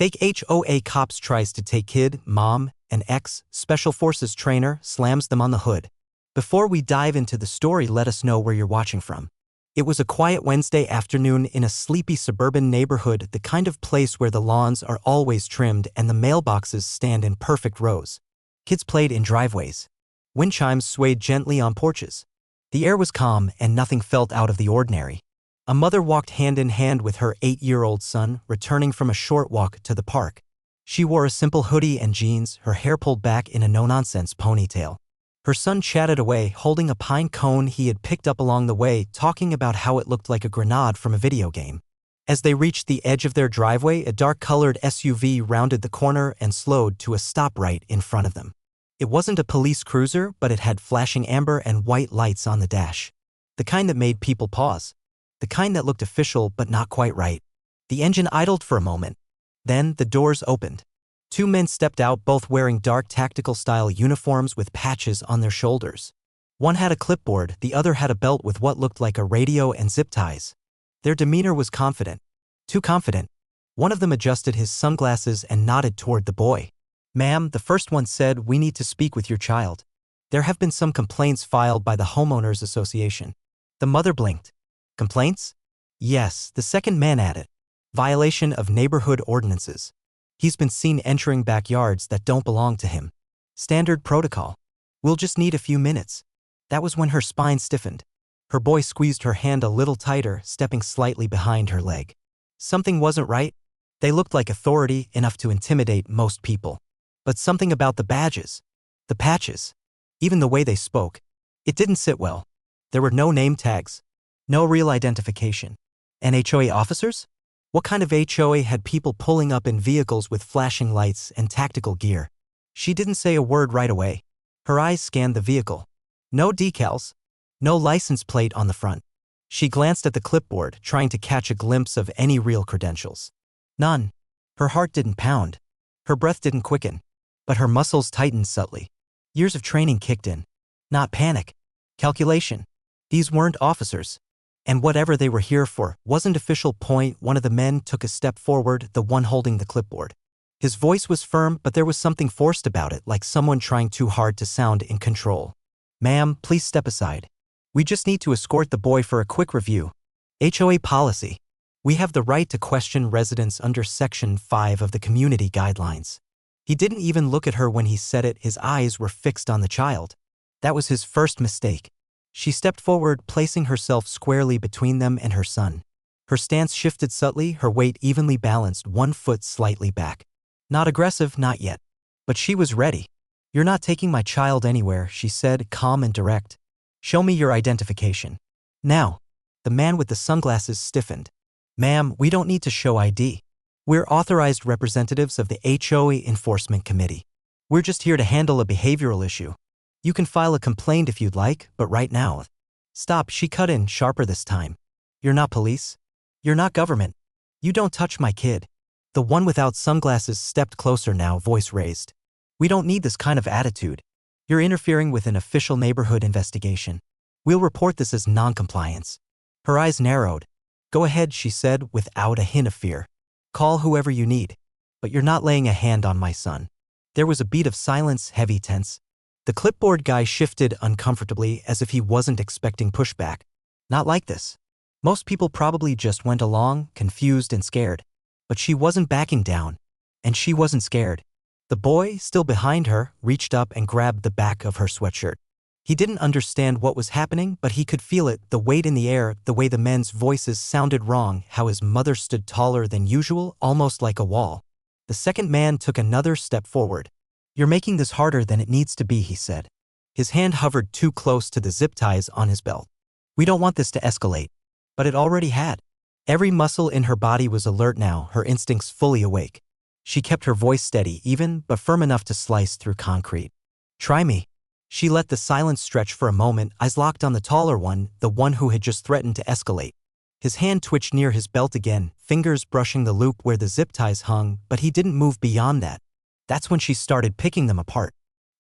Fake HOA cops tries to take kid, mom, and ex-Special Forces trainer slams them on the hood. Before we dive into the story, let us know where you're watching from. It was a quiet Wednesday afternoon in a sleepy suburban neighborhood, the kind of place where the lawns are always trimmed and the mailboxes stand in perfect rows. Kids played in driveways. Wind chimes swayed gently on porches. The air was calm and nothing felt out of the ordinary. A mother walked hand in hand with her 8-year-old son, returning from a short walk to the park. She wore a simple hoodie and jeans, her hair pulled back in a no-nonsense ponytail. Her son chatted away, holding a pine cone he had picked up along the way, talking about how it looked like a grenade from a video game. As they reached the edge of their driveway, a dark-colored SUV rounded the corner and slowed to a stop right in front of them. It wasn't a police cruiser, but it had flashing amber and white lights on the dash. The kind that made people pause. The kind that looked official but not quite right. The engine idled for a moment. Then the doors opened. 2 men stepped out, both wearing dark tactical-style uniforms with patches on their shoulders. One had a clipboard, the other had a belt with what looked like a radio and zip ties. Their demeanor was confident. Too confident. One of them adjusted his sunglasses and nodded toward the boy. "Ma'am," the first one said, "we need to speak with your child. There have been some complaints filed by the Homeowners Association." The mother blinked. "Complaints?" "Yes," the second man added. "Violation of neighborhood ordinances. He's been seen entering backyards that don't belong to him. Standard protocol. We'll just need a few minutes." That was when her spine stiffened. Her boy squeezed her hand a little tighter, stepping slightly behind her leg. Something wasn't right. They looked like authority, enough to intimidate most people. But something about the badges, the patches, even the way they spoke, it didn't sit well. There were no name tags, no real identification. And HOA officers? What kind of HOA had people pulling up in vehicles with flashing lights and tactical gear? She didn't say a word right away. Her eyes scanned the vehicle. No decals, no license plate on the front. She glanced at the clipboard, trying to catch a glimpse of any real credentials. None. Her heart didn't pound. Her breath didn't quicken. But her muscles tightened subtly. Years of training kicked in. Not panic. Calculation. These weren't officers. And whatever they were here for wasn't official. Point. One of the men took a step forward, the one holding the clipboard. His voice was firm, but there was something forced about it, like someone trying too hard to sound in control. "Ma'am, please step aside. We just need to escort the boy for a quick review. HOA policy. We have the right to question residents under Section 5 of the Community Guidelines." He didn't even look at her when he said it. His eyes were fixed on the child. That was his first mistake. She stepped forward, placing herself squarely between them and her son. Her stance shifted subtly, her weight evenly balanced, one foot slightly back. Not aggressive, not yet. But she was ready. "You're not taking my child anywhere," she said, calm and direct. "Show me your identification. Now." The man with the sunglasses stiffened. "Ma'am, we don't need to show ID. We're authorized representatives of the HOA Enforcement Committee. We're just here to handle a behavioral issue. You can file a complaint if you'd like, but right now..." "Stop," she cut in, sharper this time. "You're not police. You're not government. You don't touch my kid." The one without sunglasses stepped closer now, voice raised. "We don't need this kind of attitude. You're interfering with an official neighborhood investigation. We'll report this as noncompliance." Her eyes narrowed. "Go ahead," she said, without a hint of fear. "Call whoever you need. But you're not laying a hand on my son." There was a beat of silence, heavy, tense. The clipboard guy shifted uncomfortably, as if he wasn't expecting pushback. Not like this. Most people probably just went along, confused and scared. But she wasn't backing down. And she wasn't scared. The boy, still behind her, reached up and grabbed the back of her sweatshirt. He didn't understand what was happening, but he could feel it, the weight in the air, the way the men's voices sounded wrong, how his mother stood taller than usual, almost like a wall. The second man took another step forward. "You're making this harder than it needs to be," he said. His hand hovered too close to the zip ties on his belt. "We don't want this to escalate." But it already had. Every muscle in her body was alert now, her instincts fully awake. She kept her voice steady, even, but firm enough to slice through concrete. "Try me." She let the silence stretch for a moment, eyes locked on the taller one, the one who had just threatened to escalate. His hand twitched near his belt again, fingers brushing the loop where the zip ties hung, but he didn't move beyond that. That's when she started picking them apart.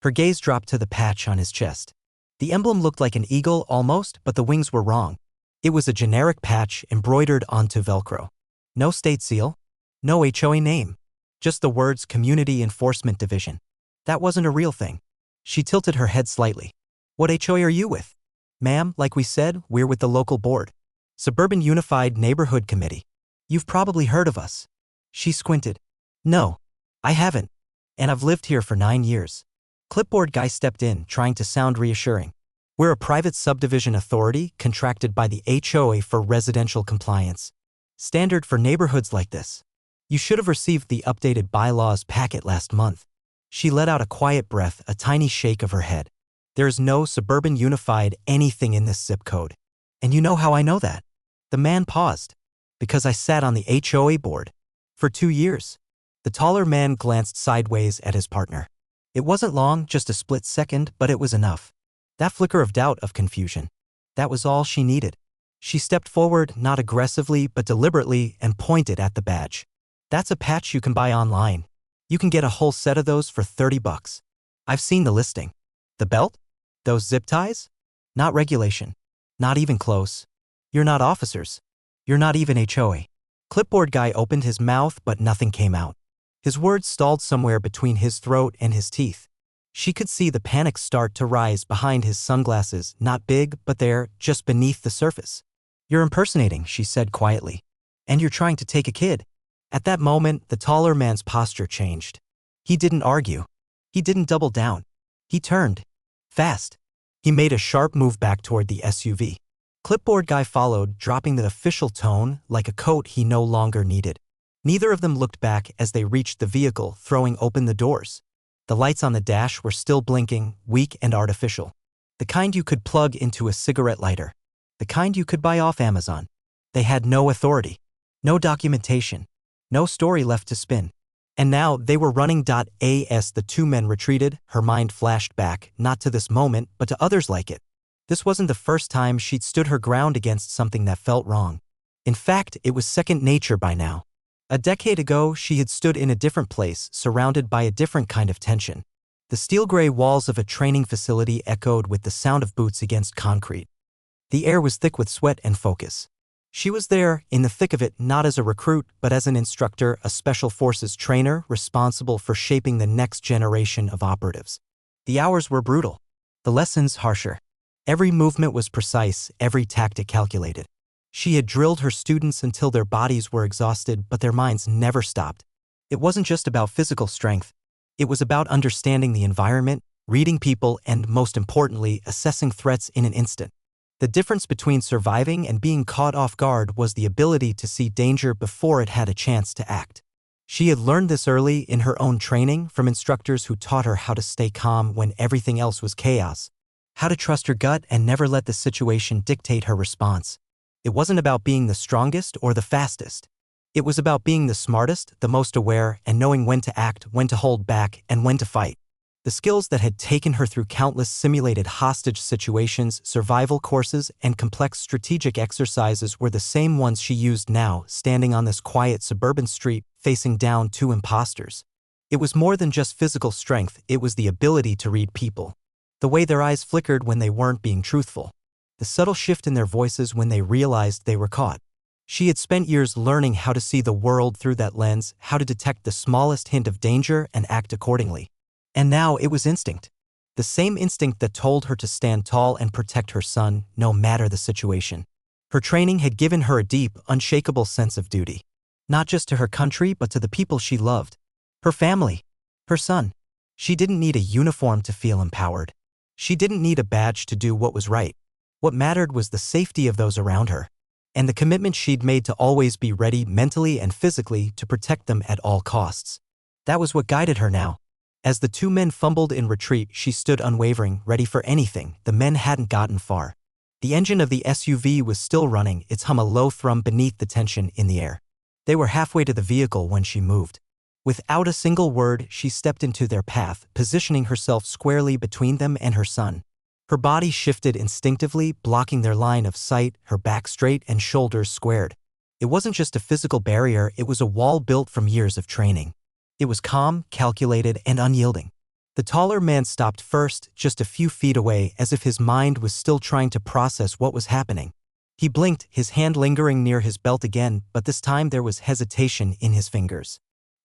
Her gaze dropped to the patch on his chest. The emblem looked like an eagle almost, but the wings were wrong. It was a generic patch embroidered onto Velcro. No state seal. No HOA name. Just the words Community Enforcement Division. That wasn't a real thing. She tilted her head slightly. What HOA are you with? Ma'am, like we said, we're with the local board. Suburban Unified Neighborhood Committee. You've probably heard of us. She squinted. No, I haven't. And I've lived here for 9 years. Clipboard guy stepped in, trying to sound reassuring. We're a private subdivision authority contracted by the HOA for residential compliance. Standard for neighborhoods like this. You should have received the updated bylaws packet last month. She let out a quiet breath, a tiny shake of her head. There is no Suburban Unified anything in this zip code. And you know how I know that? The man paused. Because I sat on the HOA board. For 2 years. The taller man glanced sideways at his partner. It wasn't long, just a split second, but it was enough. That flicker of doubt, of confusion. That was all she needed. She stepped forward, not aggressively but deliberately, and pointed at the badge. That's a patch you can buy online. You can get a whole set of those for $30. I've seen the listing. The belt? Those zip ties? Not regulation. Not even close. You're not officers. You're not even HOA. Clipboard guy opened his mouth but nothing came out. His words stalled somewhere between his throat and his teeth. She could see the panic start to rise behind his sunglasses, not big but there, just beneath the surface. You're impersonating, she said quietly. And you're trying to take a kid. At that moment, the taller man's posture changed. He didn't argue. He didn't double down. He turned. Fast. He made a sharp move back toward the SUV. Clipboard guy followed, dropping the official tone like a coat he no longer needed. Neither of them looked back as they reached the vehicle, throwing open the doors. The lights on the dash were still blinking, weak and artificial. The kind you could plug into a cigarette lighter. The kind you could buy off Amazon. They had no authority. No documentation. No story left to spin. And now they were running. As the two men retreated, her mind flashed back, not to this moment, but to others like it. This wasn't the first time she'd stood her ground against something that felt wrong. In fact, it was second nature by now. A decade ago, she had stood in a different place, surrounded by a different kind of tension. The steel-gray walls of a training facility echoed with the sound of boots against concrete. The air was thick with sweat and focus. She was there, in the thick of it, not as a recruit, but as an instructor, a special forces trainer responsible for shaping the next generation of operatives. The hours were brutal. The lessons harsher. Every movement was precise, every tactic calculated. She had drilled her students until their bodies were exhausted, but their minds never stopped. It wasn't just about physical strength. It was about understanding the environment, reading people, and, most importantly, assessing threats in an instant. The difference between surviving and being caught off guard was the ability to see danger before it had a chance to act. She had learned this early in her own training from instructors who taught her how to stay calm when everything else was chaos, how to trust her gut and never let the situation dictate her response. It wasn't about being the strongest or the fastest. It was about being the smartest, the most aware, and knowing when to act, when to hold back, and when to fight. The skills that had taken her through countless simulated hostage situations, survival courses, and complex strategic exercises were the same ones she used now, standing on this quiet suburban street, facing down two imposters. It was more than just physical strength, it was the ability to read people. The way their eyes flickered when they weren't being truthful. The subtle shift in their voices when they realized they were caught. She had spent years learning how to see the world through that lens, how to detect the smallest hint of danger and act accordingly. And now it was instinct. The same instinct that told her to stand tall and protect her son, no matter the situation. Her training had given her a deep, unshakable sense of duty. Not just to her country, but to the people she loved. Her family. Her son. She didn't need a uniform to feel empowered. She didn't need a badge to do what was right. What mattered was the safety of those around her. And the commitment she'd made to always be ready mentally and physically to protect them at all costs. That was what guided her now. As the two men fumbled in retreat, she stood unwavering, ready for anything. The men hadn't gotten far. The engine of the SUV was still running, its hum a low thrum beneath the tension in the air. They were halfway to the vehicle when she moved. Without a single word, she stepped into their path, positioning herself squarely between them and her son. Her body shifted instinctively, blocking their line of sight, her back straight and shoulders squared. It wasn't just a physical barrier, it was a wall built from years of training. It was calm, calculated, and unyielding. The taller man stopped first, just a few feet away, as if his mind was still trying to process what was happening. He blinked, his hand lingering near his belt again, but this time there was hesitation in his fingers.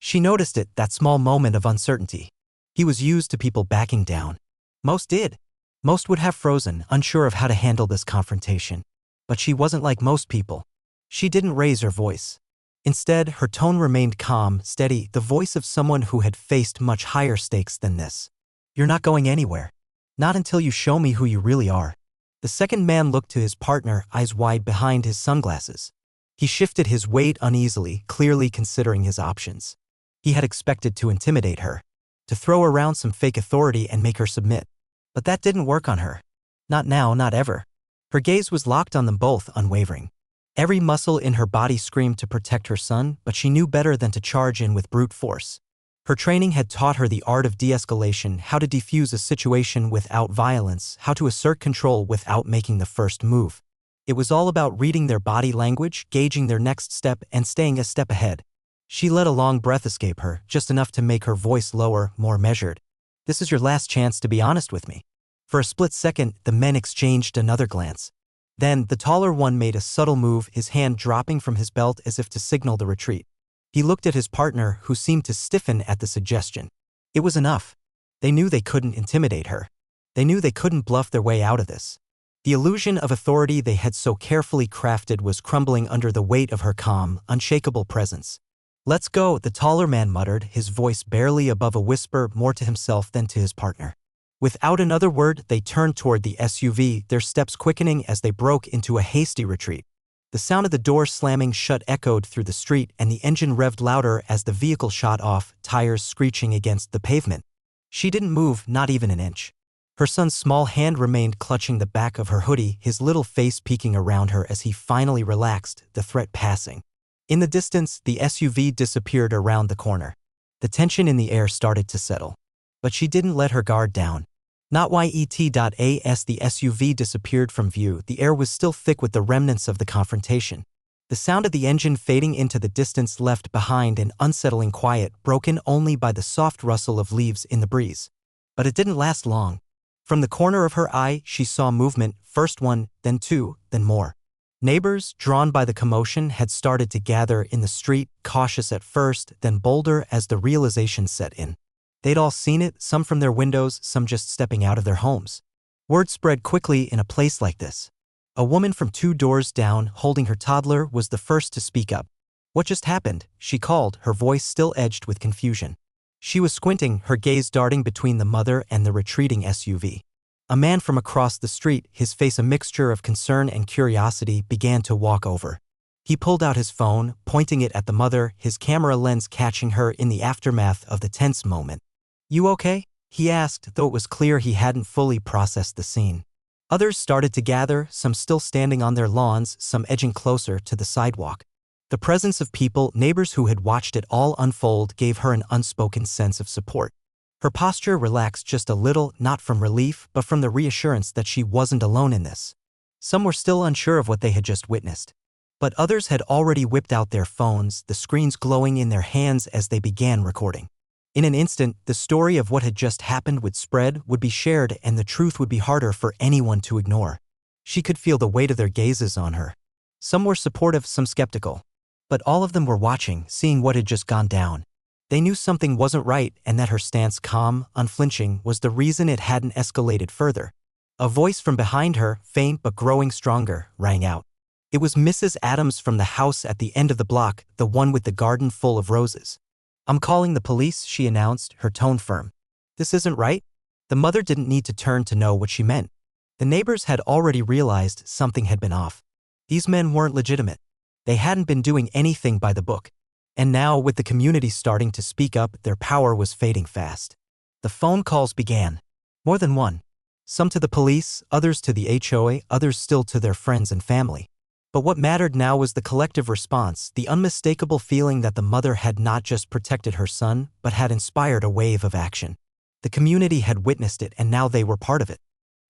She noticed it, that small moment of uncertainty. He was used to people backing down. Most did. Most would have frozen, unsure of how to handle this confrontation. But she wasn't like most people. She didn't raise her voice. Instead, her tone remained calm, steady, the voice of someone who had faced much higher stakes than this. You're not going anywhere. Not until you show me who you really are. The second man looked to his partner, eyes wide behind his sunglasses. He shifted his weight uneasily, clearly considering his options. He had expected to intimidate her, to throw around some fake authority and make her submit. But that didn't work on her. Not now, not ever. Her gaze was locked on them both, unwavering. Every muscle in her body screamed to protect her son, but she knew better than to charge in with brute force. Her training had taught her the art of de-escalation, how to defuse a situation without violence, how to assert control without making the first move. It was all about reading their body language, gauging their next step, and staying a step ahead. She let a long breath escape her, just enough to make her voice lower, more measured. This is your last chance to be honest with me. For a split second, the men exchanged another glance. Then, the taller one made a subtle move, his hand dropping from his belt as if to signal the retreat. He looked at his partner, who seemed to stiffen at the suggestion. It was enough. They knew they couldn't intimidate her. They knew they couldn't bluff their way out of this. The illusion of authority they had so carefully crafted was crumbling under the weight of her calm, unshakable presence. Let's go, the taller man muttered, his voice barely above a whisper, more to himself than to his partner. Without another word, they turned toward the SUV, their steps quickening as they broke into a hasty retreat. The sound of the door slamming shut echoed through the street, and the engine revved louder as the vehicle shot off, tires screeching against the pavement. She didn't move, not even an inch. Her son's small hand remained clutching the back of her hoodie, his little face peeking around her as he finally relaxed, the threat passing. In the distance, the SUV disappeared around the corner. The tension in the air started to settle. But she didn't let her guard down. Not yet.as the SUV disappeared from view, the air was still thick with the remnants of the confrontation. The sound of the engine fading into the distance left behind an unsettling quiet, broken only by the soft rustle of leaves in the breeze. But it didn't last long. From the corner of her eye, she saw movement, first one, then two, then more. Neighbors, drawn by the commotion, had started to gather in the street, cautious at first, then bolder as the realization set in. They'd all seen it, some from their windows, some just stepping out of their homes. Word spread quickly in a place like this. A woman from 2 doors down, holding her toddler, was the first to speak up. What just happened? She called, her voice still edged with confusion. She was squinting, her gaze darting between the mother and the retreating SUV. A man from across the street, his face a mixture of concern and curiosity, began to walk over. He pulled out his phone, pointing it at the mother, his camera lens catching her in the aftermath of the tense moment. "You okay?" he asked, though it was clear he hadn't fully processed the scene. Others started to gather, some still standing on their lawns, some edging closer to the sidewalk. The presence of people, neighbors who had watched it all unfold, gave her an unspoken sense of support. Her posture relaxed just a little, not from relief, but from the reassurance that she wasn't alone in this. Some were still unsure of what they had just witnessed. But others had already whipped out their phones, the screens glowing in their hands as they began recording. In an instant, the story of what had just happened would spread, would be shared, and the truth would be harder for anyone to ignore. She could feel the weight of their gazes on her. Some were supportive, some skeptical. But all of them were watching, seeing what had just gone down. They knew something wasn't right, and that her stance, calm, unflinching, was the reason it hadn't escalated further. A voice from behind her, faint but growing stronger, rang out. It was Mrs. Adams from the house at the end of the block, the one with the garden full of roses. "I'm calling the police," she announced, her tone firm. "This isn't right." The mother didn't need to turn to know what she meant. The neighbors had already realized something had been off. These men weren't legitimate. They hadn't been doing anything by the book. And now, with the community starting to speak up, their power was fading fast. The phone calls began. More than one. Some to the police, others to the HOA, others still to their friends and family. But what mattered now was the collective response, the unmistakable feeling that the mother had not just protected her son, but had inspired a wave of action. The community had witnessed it, and now they were part of it.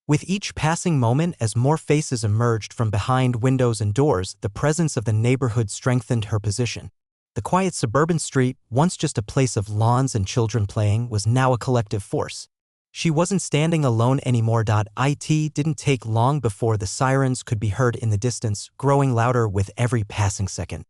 With each passing moment, as more faces emerged from behind windows and doors, the presence of the neighborhood strengthened her position. The quiet suburban street, once just a place of lawns and children playing, was now a collective force. She wasn't standing alone anymore. It didn't take long before the sirens could be heard in the distance, growing louder with every passing second.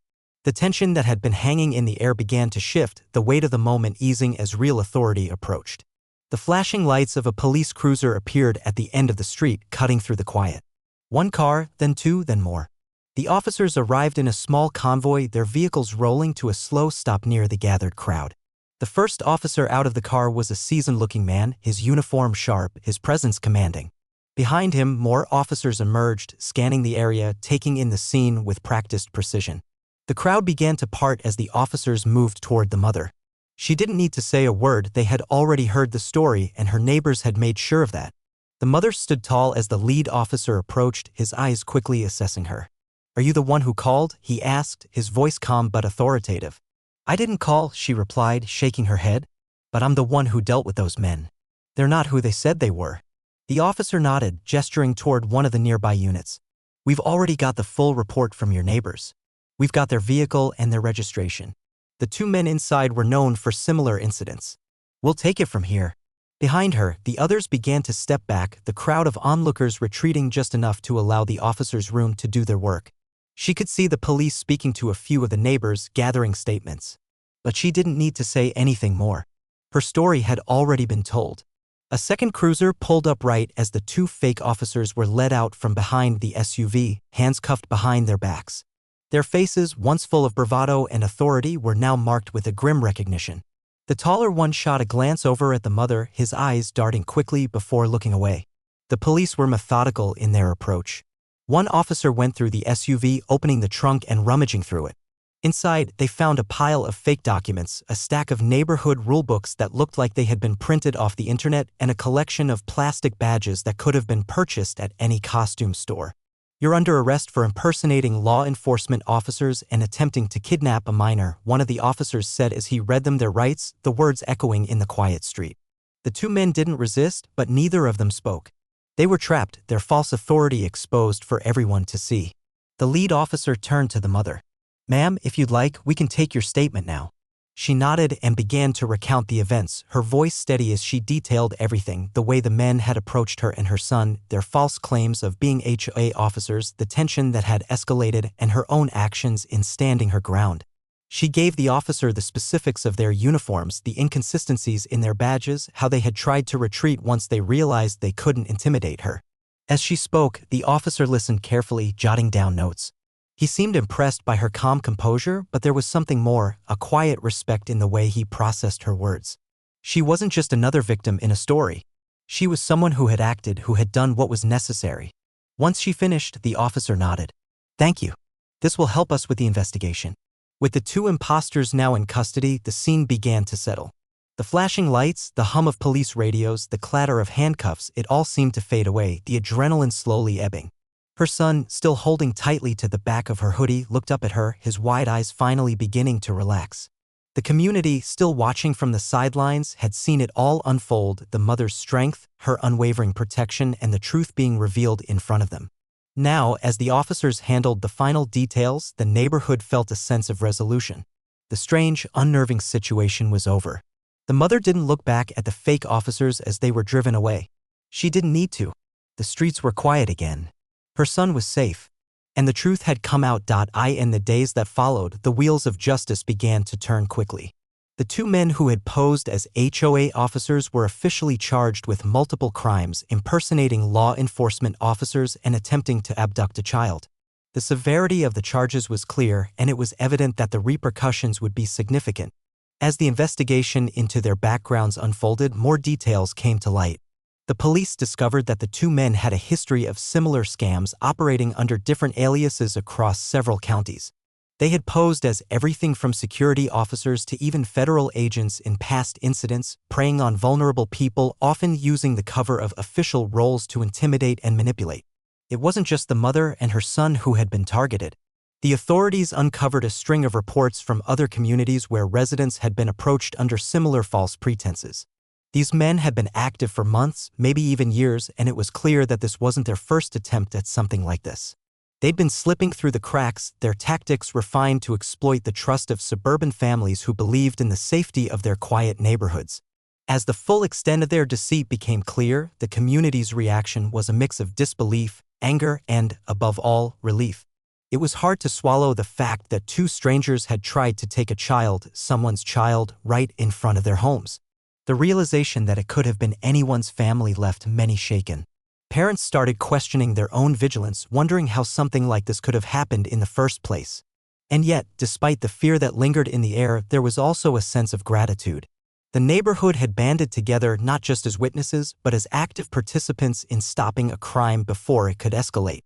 The tension that had been hanging in the air began to shift, the weight of the moment easing as real authority approached. The flashing lights of a police cruiser appeared at the end of the street, cutting through the quiet. One car, then two, then more. The officers arrived in a small convoy, their vehicles rolling to a slow stop near the gathered crowd. The first officer out of the car was a seasoned-looking man, his uniform sharp, his presence commanding. Behind him, more officers emerged, scanning the area, taking in the scene with practiced precision. The crowd began to part as the officers moved toward the mother. She didn't need to say a word, they had already heard the story and her neighbors had made sure of that. The mother stood tall as the lead officer approached, his eyes quickly assessing her. "Are you the one who called?" he asked, his voice calm but authoritative. "I didn't call," she replied, shaking her head. "But I'm the one who dealt with those men. They're not who they said they were." The officer nodded, gesturing toward one of the nearby units. "We've already got the full report from your neighbors. We've got their vehicle and their registration. The two men inside were known for similar incidents. We'll take it from here." Behind her, the others began to step back, the crowd of onlookers retreating just enough to allow the officers room to do their work. She could see the police speaking to a few of the neighbors, gathering statements. But she didn't need to say anything more. Her story had already been told. A second cruiser pulled up right as the two fake officers were led out from behind the SUV, hands cuffed behind their backs. Their faces, once full of bravado and authority, were now marked with a grim recognition. The taller one shot a glance over at the mother, his eyes darting quickly before looking away. The police were methodical in their approach. One officer went through the SUV, opening the trunk and rummaging through it. Inside, they found a pile of fake documents, a stack of neighborhood rulebooks that looked like they had been printed off the internet, and a collection of plastic badges that could have been purchased at any costume store. "You're under arrest for impersonating law enforcement officers and attempting to kidnap a minor," one of the officers said as he read them their rights, the words echoing in the quiet street. The two men didn't resist, but neither of them spoke. They were trapped, their false authority exposed for everyone to see. The lead officer turned to the mother. "Ma'am, if you'd like, we can take your statement now." She nodded and began to recount the events, her voice steady as she detailed everything, the way the men had approached her and her son, their false claims of being HOA officers, the tension that had escalated, and her own actions in standing her ground. She gave the officer the specifics of their uniforms, the inconsistencies in their badges, how they had tried to retreat once they realized they couldn't intimidate her. As she spoke, the officer listened carefully, jotting down notes. He seemed impressed by her calm composure, but there was something more, a quiet respect in the way he processed her words. She wasn't just another victim in a story. She was someone who had acted, who had done what was necessary. Once she finished, the officer nodded. "Thank you. This will help us with the investigation." With the two imposters now in custody, the scene began to settle. The flashing lights, the hum of police radios, the clatter of handcuffs, it all seemed to fade away, the adrenaline slowly ebbing. Her son, still holding tightly to the back of her hoodie, looked up at her, his wide eyes finally beginning to relax. The community, still watching from the sidelines, had seen it all unfold, the mother's strength, her unwavering protection, and the truth being revealed in front of them. Now, as the officers handled the final details, the neighborhood felt a sense of resolution. The strange, unnerving situation was over. The mother didn't look back at the fake officers as they were driven away. She didn't need to. The streets were quiet again. Her son was safe. And the truth had come out. In the days that followed, the wheels of justice began to turn quickly. The two men who had posed as HOA officers were officially charged with multiple crimes, impersonating law enforcement officers and attempting to abduct a child. The severity of the charges was clear, and it was evident that the repercussions would be significant. As the investigation into their backgrounds unfolded, more details came to light. The police discovered that the two men had a history of similar scams operating under different aliases across several counties. They had posed as everything from security officers to even federal agents in past incidents, preying on vulnerable people, often using the cover of official roles to intimidate and manipulate. It wasn't just the mother and her son who had been targeted. The authorities uncovered a string of reports from other communities where residents had been approached under similar false pretenses. These men had been active for months, maybe even years, and it was clear that this wasn't their first attempt at something like this. They'd been slipping through the cracks, their tactics refined to exploit the trust of suburban families who believed in the safety of their quiet neighborhoods. As the full extent of their deceit became clear, the community's reaction was a mix of disbelief, anger, and, above all, relief. It was hard to swallow the fact that two strangers had tried to take a child, someone's child, right in front of their homes. The realization that it could have been anyone's family left many shaken. Parents started questioning their own vigilance, wondering how something like this could have happened in the first place. And yet, despite the fear that lingered in the air, there was also a sense of gratitude. The neighborhood had banded together not just as witnesses, but as active participants in stopping a crime before it could escalate.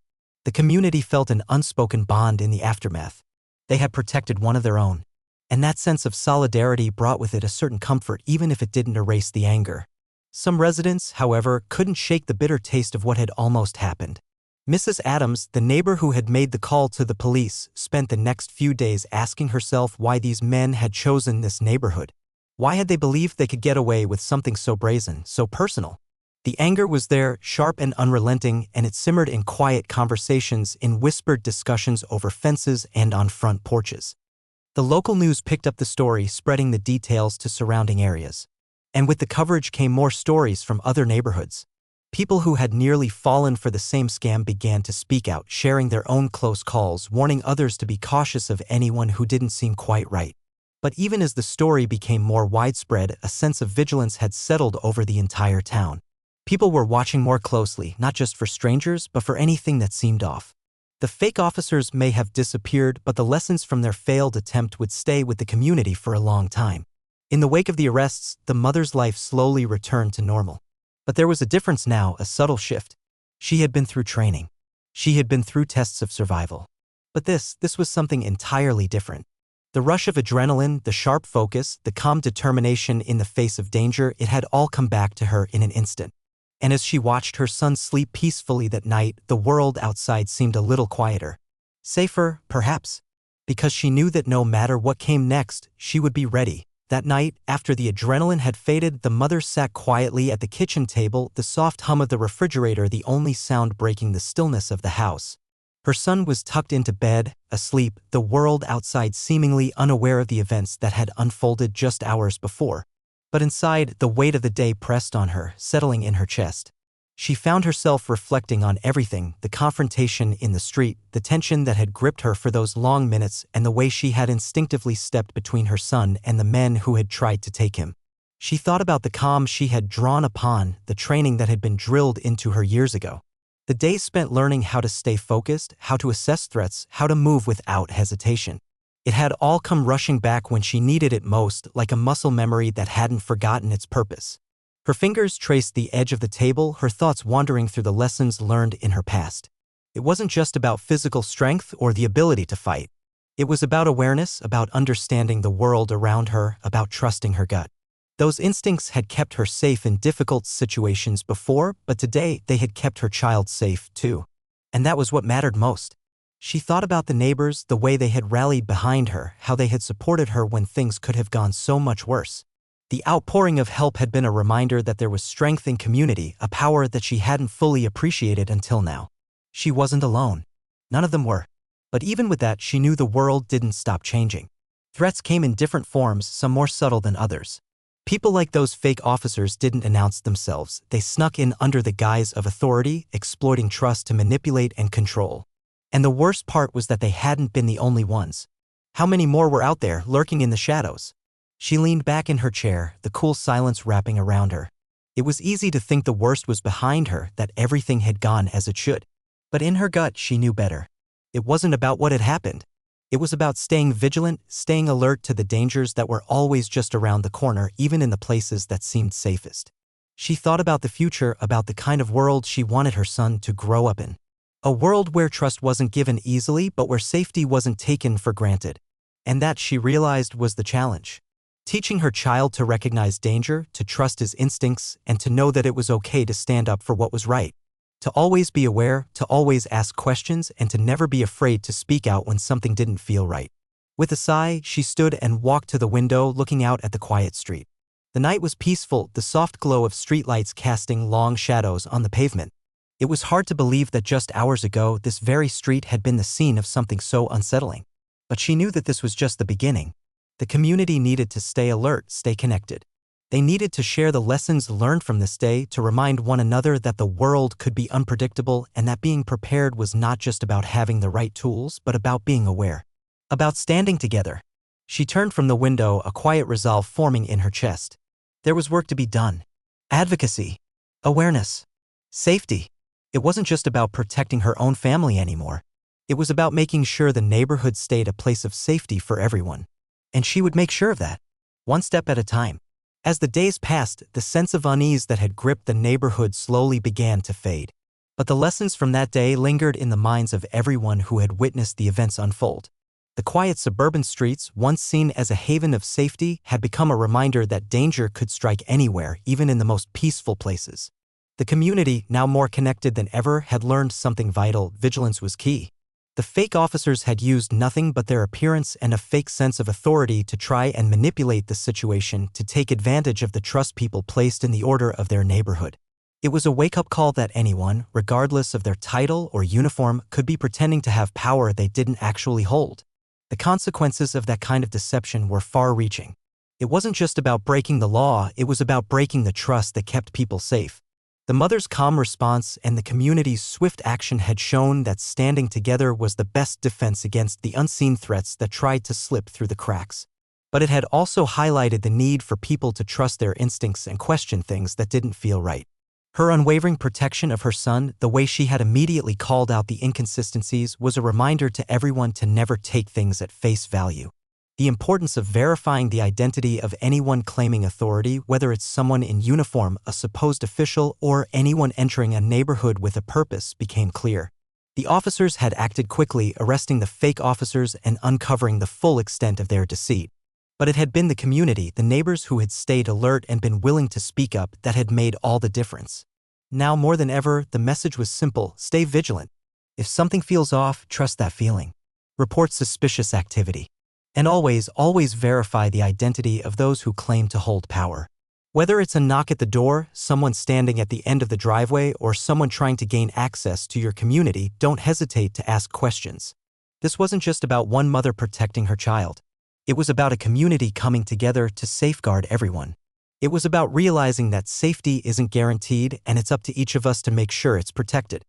The community felt an unspoken bond in the aftermath. They had protected one of their own. And that sense of solidarity brought with it a certain comfort, even if it didn't erase the anger. Some residents, however, couldn't shake the bitter taste of what had almost happened. Mrs. Adams, the neighbor who had made the call to the police, spent the next few days asking herself why these men had chosen this neighborhood. Why had they believed they could get away with something so brazen, so personal? The anger was there, sharp and unrelenting, and it simmered in quiet conversations, in whispered discussions over fences and on front porches. The local news picked up the story, spreading the details to surrounding areas. And with the coverage came more stories from other neighborhoods. People who had nearly fallen for the same scam began to speak out, sharing their own close calls, warning others to be cautious of anyone who didn't seem quite right. But even as the story became more widespread, a sense of vigilance had settled over the entire town. People were watching more closely, not just for strangers, but for anything that seemed off. The fake officers may have disappeared, but the lessons from their failed attempt would stay with the community for a long time. In the wake of the arrests, the mother's life slowly returned to normal. But there was a difference now, a subtle shift. She had been through training. She had been through tests of survival. But this was something entirely different. The rush of adrenaline, the sharp focus, the calm determination in the face of danger, it had all come back to her in an instant. And as she watched her son sleep peacefully that night, the world outside seemed a little quieter. Safer, perhaps. Because she knew that no matter what came next, she would be ready. That night, after the adrenaline had faded, the mother sat quietly at the kitchen table, the soft hum of the refrigerator the only sound breaking the stillness of the house. Her son was tucked into bed, asleep, the world outside seemingly unaware of the events that had unfolded just hours before. But inside, the weight of the day pressed on her, settling in her chest. She found herself reflecting on everything, the confrontation in the street, the tension that had gripped her for those long minutes, and the way she had instinctively stepped between her son and the men who had tried to take him. She thought about the calm she had drawn upon, the training that had been drilled into her years ago. The days spent learning how to stay focused, how to assess threats, how to move without hesitation. It had all come rushing back when she needed it most, like a muscle memory that hadn't forgotten its purpose. Her fingers traced the edge of the table, her thoughts wandering through the lessons learned in her past. It wasn't just about physical strength or the ability to fight. It was about awareness, about understanding the world around her, about trusting her gut. Those instincts had kept her safe in difficult situations before, but today they had kept her child safe too. And that was what mattered most. She thought about the neighbors, the way they had rallied behind her, how they had supported her when things could have gone so much worse. The outpouring of help had been a reminder that there was strength in community, a power that she hadn't fully appreciated until now. She wasn't alone. None of them were. But even with that, she knew the world didn't stop changing. Threats came in different forms, some more subtle than others. People like those fake officers didn't announce themselves. They snuck in under the guise of authority, exploiting trust to manipulate and control. And the worst part was that they hadn't been the only ones. How many more were out there, lurking in the shadows? She leaned back in her chair, the cool silence wrapping around her. It was easy to think the worst was behind her, that everything had gone as it should. But in her gut, she knew better. It wasn't about what had happened. It was about staying vigilant, staying alert to the dangers that were always just around the corner, even in the places that seemed safest. She thought about the future, about the kind of world she wanted her son to grow up in. A world where trust wasn't given easily, but where safety wasn't taken for granted. And that, she realized, was the challenge. Teaching her child to recognize danger, to trust his instincts, and to know that it was okay to stand up for what was right. To always be aware, to always ask questions, and to never be afraid to speak out when something didn't feel right. With a sigh, she stood and walked to the window, looking out at the quiet street. The night was peaceful, the soft glow of streetlights casting long shadows on the pavement. It was hard to believe that just hours ago, this very street had been the scene of something so unsettling. But she knew that this was just the beginning. The community needed to stay alert, stay connected. They needed to share the lessons learned from this day to remind one another that the world could be unpredictable and that being prepared was not just about having the right tools, but about being aware. About standing together. She turned from the window, a quiet resolve forming in her chest. There was work to be done. Advocacy. Awareness. Safety. It wasn't just about protecting her own family anymore. It was about making sure the neighborhood stayed a place of safety for everyone. And she would make sure of that, one step at a time. As the days passed, the sense of unease that had gripped the neighborhood slowly began to fade. But the lessons from that day lingered in the minds of everyone who had witnessed the events unfold. The quiet suburban streets, once seen as a haven of safety, had become a reminder that danger could strike anywhere, even in the most peaceful places. The community, now more connected than ever, had learned something vital: vigilance was key. The fake officers had used nothing but their appearance and a fake sense of authority to try and manipulate the situation to take advantage of the trust people placed in the order of their neighborhood. It was a wake-up call that anyone, regardless of their title or uniform, could be pretending to have power they didn't actually hold. The consequences of that kind of deception were far-reaching. It wasn't just about breaking the law, it was about breaking the trust that kept people safe. The mother's calm response and the community's swift action had shown that standing together was the best defense against the unseen threats that tried to slip through the cracks. But it had also highlighted the need for people to trust their instincts and question things that didn't feel right. Her unwavering protection of her son, the way she had immediately called out the inconsistencies, was a reminder to everyone to never take things at face value. The importance of verifying the identity of anyone claiming authority, whether it's someone in uniform, a supposed official, or anyone entering a neighborhood with a purpose, became clear. The officers had acted quickly, arresting the fake officers and uncovering the full extent of their deceit. But it had been the community, the neighbors who had stayed alert and been willing to speak up, that had made all the difference. Now more than ever, the message was simple: stay vigilant. If something feels off, trust that feeling. Report suspicious activity. And always verify the identity of those who claim to hold power. Whether it's a knock at the door, someone standing at the end of the driveway, or someone trying to gain access to your community, don't hesitate to ask questions. This wasn't just about one mother protecting her child. It was about a community coming together to safeguard everyone. It was about realizing that safety isn't guaranteed, and it's up to each of us to make sure it's protected.